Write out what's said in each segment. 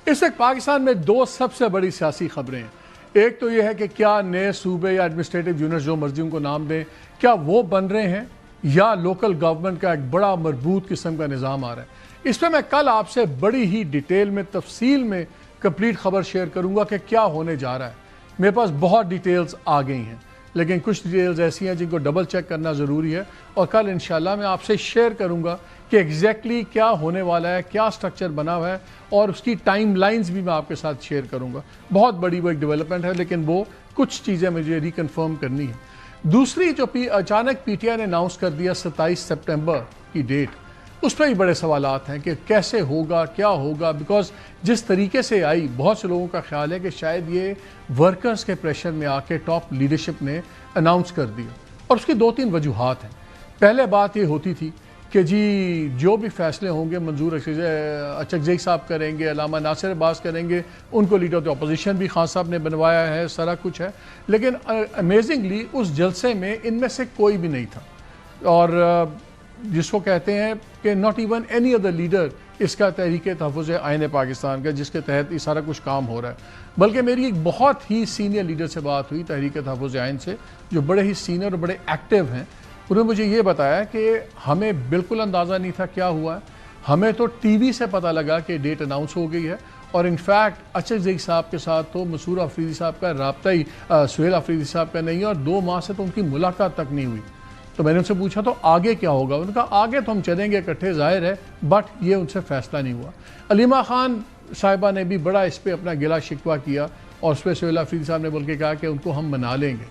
इस वक्त पाकिस्तान में दो सबसे बड़ी सियासी खबरें हैं। एक तो यह है कि क्या नए सूबे या एडमिनिस्ट्रेटिव यूनिट जो मर्जी उनको नाम दें, क्या वो बन रहे हैं या लोकल गवर्नमेंट का एक बड़ा मजबूत किस्म का निज़ाम आ रहा है। इस पर मैं कल आपसे बड़ी ही डिटेल में तफसील में कंप्लीट खबर शेयर करूंगा कि क्या होने जा रहा है। मेरे पास बहुत डिटेल्स आ गई हैं, लेकिन कुछ डिटेल्स ऐसी हैं जिनको डबल चेक करना ज़रूरी है और कल इंशाल्लाह मैं आपसे शेयर करूंगा कि एग्जैक्टली क्या होने वाला है, क्या स्ट्रक्चर बना हुआ है और उसकी टाइमलाइंस भी मैं आपके साथ शेयर करूंगा। बहुत बड़ी वो एक डेवलपमेंट है, लेकिन वो कुछ चीज़ें मुझे रिकन्फर्म करनी है। दूसरी जो अचानक पीटीआई ने अनाउंस कर दिया 27 सितंबर की डेट, उस पर भी बड़े सवालात हैं कि कैसे होगा, क्या होगा, बिकॉज जिस तरीके से आई, बहुत से लोगों का ख्याल है कि शायद ये वर्कर्स के प्रेशर में आके टॉप लीडरशिप ने अनाउंस कर दिया। और उसकी दो तीन वजूहात हैं। पहले बात ये होती थी कि जी जो भी फैसले होंगे मंजूर अचकज़ई साहब करेंगे, अल्लामा नासिर अब्बास करेंगे, उनको लीडर ऑफ द अपोजिशन भी खान साहब ने बनवाया है, सारा कुछ है। लेकिन अमेजिंगली उस जलसे में इनमें से कोई भी नहीं था और जिसको कहते हैं कि not even any other leader इसका तहरीक तहफ़्फ़ुज़ आईन पाकिस्तान का, जिसके तहत ये सारा कुछ काम हो रहा है। बल्कि मेरी एक बहुत ही सीनियर लीडर से बात हुई तहरीक तहफ़्फ़ुज़ आईन से, जो बड़े ही सीनियर और बड़े एक्टिव हैं। उन्होंने मुझे ये बताया कि हमें बिल्कुल अंदाज़ा नहीं था क्या हुआ है, हमें तो टीवी से पता लगा कि डेट अनाउंस हो गई है और इनफैक्ट अचकज़ई साहब के साथ तो मसूर अफरीदी साहब का रब्ता ही सुहेल अफरीदी साहब का नहीं है और 2 माह से तो उनकी मुलाकात तक नहीं हुई। तो मैंने उनसे पूछा तो आगे क्या होगा, उनका आगे तो हम चलेंगे इकट्ठे, जाहिर है, बट ये उनसे फैसला नहीं हुआ। अलीमा खान साहिबा ने भी बड़ा इस पर अपना गिला शिकवा किया और उस पर सुहेल अफरीदी साहब ने बोल के कहा कि उनको हम मना लेंगे।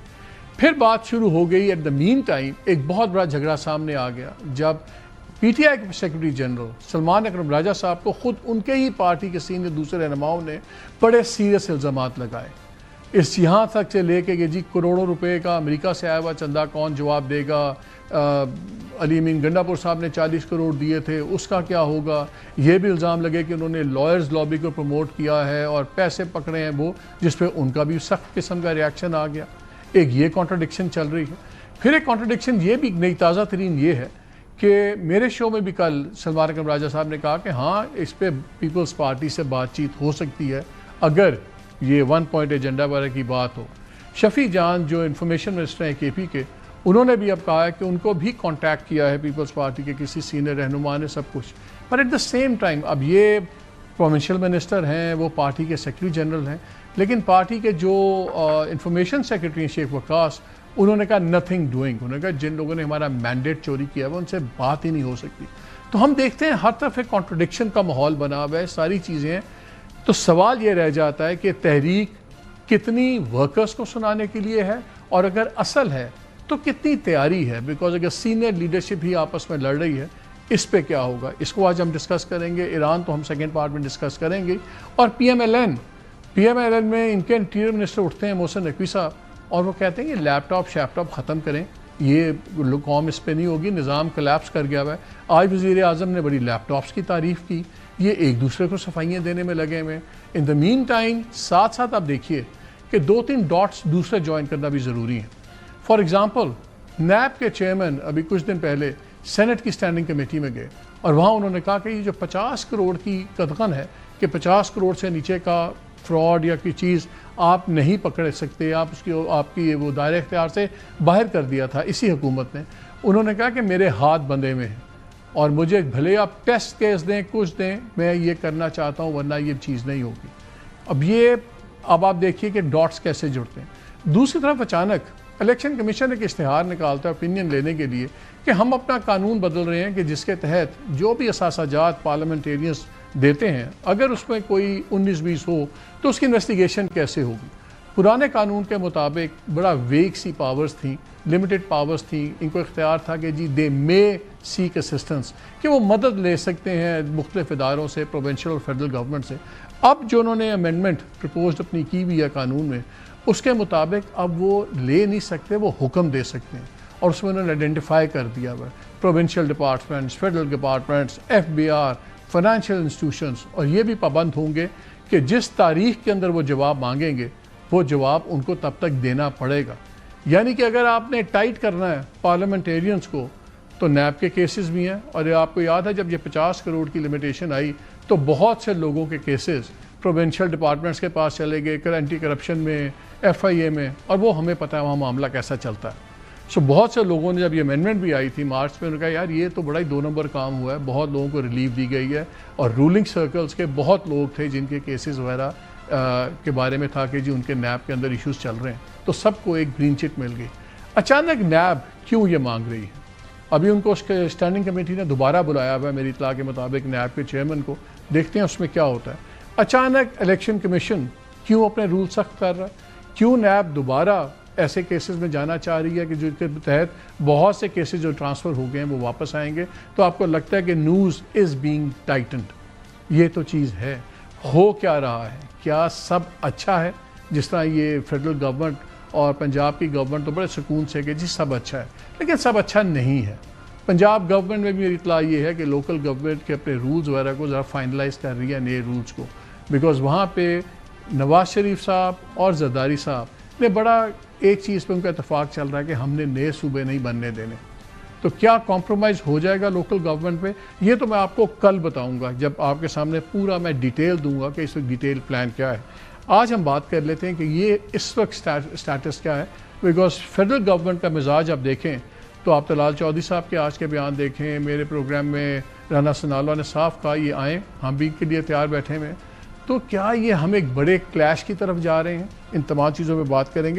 फिर बात शुरू हो गई। एट द मीन टाइम एक बहुत बड़ा झगड़ा सामने आ गया जब पीटीआई के सेक्रेटरी जनरल सलमान अकरम राजा साहब को खुद उनके ही पार्टी के सीनियर दूसरे रहनुमाओं ने बड़े सीरियस इल्ज़ामात लगाए। इस यहाँ तक से लेके कि जी करोड़ों रुपए का अमेरिका से आया हुआ चंदा कौन जवाब देगा, अली अमीन गंडापुर साहब ने 40 करोड़ दिए थे, उसका क्या होगा। ये भी इल्ज़ाम लगे कि उन्होंने लॉयर्स लॉबी को प्रमोट किया है और पैसे पकड़े हैं वो, जिस पर उनका भी सख्त किस्म का रिएक्शन आ गया। एक ये कॉन्ट्रडिक्शन चल रही है। फिर एक कॉन्ट्रडिक्शन ये भी नई ताज़ा तरीन ये है कि मेरे शो में भी कल सलमान अकरम राजा साहब ने कहा कि हाँ इस पर पीपल्स पार्टी से बातचीत हो सकती है अगर ये 1 पॉइंट एजेंडा वगैरह की बात हो। शफी जान जो इंफॉर्मेशन मिनिस्टर हैं केपी के, उन्होंने भी अब कहा है कि उनको भी कॉन्टैक्ट किया है पीपल्स पार्टी के किसी सीनियर रहनुमा ने, सब कुछ। पर एट द सेम टाइम अब ये प्रोविंशियल मिनिस्टर हैं, वो पार्टी के सेक्रेटरी जनरल हैं, लेकिन पार्टी के जो इंफॉर्मेशन सेक्रेटरी हैं शेख वकास, उन्होंने कहा नथिंग डूइंग। उन्होंने कहा जिन लोगों ने हमारा मैंडेट चोरी किया है उनसे बात ही नहीं हो सकती। तो हम देखते हैं हर तरफ एक कॉन्ट्रडिक्शन का माहौल बना हुआ है, सारी चीज़ें। तो सवाल ये रह जाता है कि तहरीक कितनी वर्कर्स को सुनाने के लिए है और अगर असल है तो कितनी तैयारी है, बिकॉज अगर सीनियर लीडरशिप ही आपस में लड़ रही है, इस पे क्या होगा, इसको आज हम डिस्कस करेंगे। ईरान तो हम सेकेंड पार्ट में डिस्कस करेंगे। और पीएमएलएन में इनके इंटीरियर मिनिस्टर उठते हैं मोहसिन नकवी साहब और वो कहते हैं कि लैपटॉप शैपटॉप ख़त्म करें, ये कौम इस पर नहीं होगी, निज़ाम कोलैप्स कर गया हुआ है। आज वज़ीर आज़म ने बड़ी लैपटॉप्स की तारीफ़ की, ये एक दूसरे को सफाइयाँ देने में लगे हुए। इन द मीन टाइम साथ साथ आप देखिए कि 2-3 डॉट्स दूसरे ज्वाइन करना भी ज़रूरी है। फॉर एग्ज़ाम्पल नैब के चेयरमैन अभी कुछ दिन पहले सेनेट की स्टैंडिंग कमेटी में गए और वहाँ उन्होंने कहा कि ये जो 50 करोड़ की कदगन है कि 50 करोड़ से नीचे का फ्रॉड या कोई चीज़ आप नहीं पकड़ सकते, आप उसकी आपकी वो दायरे इख्तियार से बाहर कर दिया था इसी हुकूमत ने। उन्होंने कहा कि मेरे हाथ बंधे में हैं और मुझे भले आप टेस्ट केस दें, कुछ दें, मैं ये करना चाहता हूँ, वरना ये चीज़ नहीं होगी। अब आप देखिए कि डॉट्स कैसे जुड़ते हैं। दूसरी तरफ अचानक इलेक्शन कमीशन एक इश्तिहार निकालता है ओपिनियन लेने के लिए कि हम अपना कानून बदल रहे हैं कि जिसके तहत जो भी असासाजात पार्लियामेंटेरियंस देते हैं, अगर उसमें कोई 19-20 हो तो उसकी इन्वेस्टिगेशन कैसे होगी। पुराने कानून के मुताबिक बड़ा वेग सी पावर्स थी, लिमिटेड पावर्स थी। इनको इख्तियार था कि जी दे मे सीक असिस्टेंस, कि वो मदद ले सकते हैं मुख्तलिफ इदारों से, प्रोविंशियल और फेडरल गवर्नमेंट से। अब जो उन्होंने अमेंडमेंट प्रपोज अपनी की हुई है कानून में, उसके मुताबिक अब वो ले नहीं सकते, वो हुक्म दे सकते हैं और उसमें उन्होंने आइडेंटिफाई कर दिया हुआ provincial departments, federal departments, FBI, financial institutions. और ये भी पाबंद होंगे कि जिस तारीख के अंदर वो जवाब मांगेंगे वो जवाब उनको तब तक देना पड़ेगा। यानी कि अगर आपने टाइट करना है पार्लियामेंटेरियंस को तो नैब के केसेस भी हैं। और आपको याद है जब ये 50 करोड़ की लिमिटेशन आई तो बहुत से लोगों के केसेस प्रोविंशियल डिपार्टमेंट्स के पास चले गए, एंटी करप्शन में, FIA में, और वो हमें पता है वहाँ मामला कैसा चलता है। सो बहुत से लोगों ने, जब ये अमेंडमेंट भी आई थी मार्च में, उन्होंने कहा यार ये तो बड़ा ही 2 नंबर काम हुआ है, बहुत लोगों को रिलीफ दी गई है, और रूलिंग सर्कल्स के बहुत लोग थे जिनके केसेस वगैरह के बारे में था कि जी उनके नैब के अंदर इश्यूज चल रहे हैं, तो सबको एक ग्रीन चिट मिल गई। अचानक नैब क्यों ये मांग रही है? अभी उनको उसके स्टैंडिंग कमेटी ने दोबारा बुलाया हुआ है मेरी इत्तला के मुताबिक नैब के चेयरमैन को, देखते हैं उसमें क्या होता है। अचानक इलेक्शन कमीशन क्यों अपने रूल सख्त कर रहा है? क्यों नैब दोबारा ऐसे केसेस में जाना चाह रही है कि जिसके तहत बहुत से केसेस जो ट्रांसफ़र हो गए हैं वो वापस आएंगे? तो आपको लगता है कि न्यूज़ इज़ बीइंग टाइटन्ड। ये तो चीज़ है। हो क्या रहा है? क्या सब अच्छा है? जिस तरह ये फेडरल गवर्नमेंट और पंजाब की गवर्नमेंट तो बड़े सुकून से कि जी सब अच्छा है, लेकिन सब अच्छा नहीं है। पंजाब गवर्नमेंट में भी मेरी इत्तला ये है कि लोकल गवर्नमेंट के अपने रूल्स वगैरह को ज़रा फाइनलाइज कर रही है, नए रूल्स को, बिकॉज वहाँ पे नवाज शरीफ साहब और जरदारी साहब ने बड़ा एक चीज़ पे उनका इतफाक़ चल रहा है कि हमने नए सूबे नहीं बनने देने। तो क्या कॉम्प्रोमाइज़ हो जाएगा लोकल गवर्नमेंट पे? ये तो मैं आपको कल बताऊंगा, जब आपके सामने पूरा मैं डिटेल दूंगा कि इस वक्त डिटेल प्लान क्या है। आज हम बात कर लेते हैं कि ये इस वक्त स्टेटस क्या है, बिकॉज फेडरल गवर्नमेंट का मिजाज आप देखें तो आप तलाल चौधरी साहब के आज के बयान देखें, मेरे प्रोग्राम में राना सनाल्ला ने साफ कहा ये आएँ, हम भी के लिए तैयार बैठे हुए हैं। तो क्या ये हम एक बड़े क्लैश की तरफ जा रहे हैं? इन तमाम चीज़ों पर बात करेंगे।